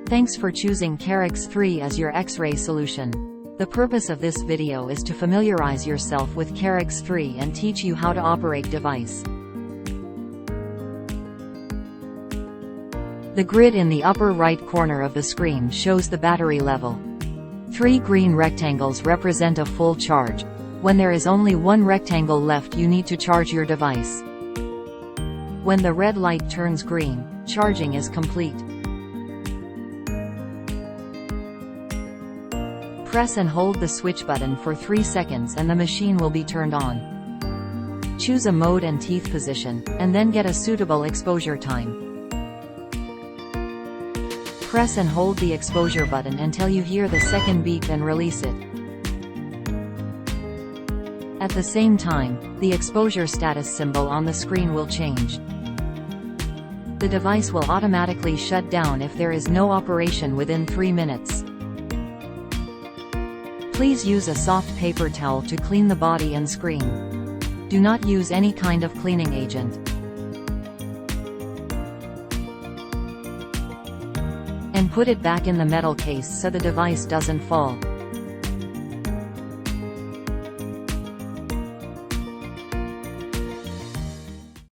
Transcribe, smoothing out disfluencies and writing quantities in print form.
Thanks for choosing Carryx-III as your X-ray solution. The purpose of this video is to familiarize yourself with Carryx-III and teach you how to operate device. The grid in the upper right corner of the screen shows the battery level. 3 green rectangles represent a full charge. When there is only one rectangle left, you need to charge your device. When the red light turns green, charging is complete. Press and hold the switch button for 3 seconds and the machine will be turned on. Choose a mode and teeth position, and then get a suitable exposure time. Press and hold the exposure button until you hear the second beep and release it. At the same time, the exposure status symbol on the screen will change. The device will automatically shut down if there is no operation within 3 minutes. Please use a soft paper towel to clean the body and screen. Do not use any kind of cleaning agent. And put it back in the metal case so the device doesn't fall.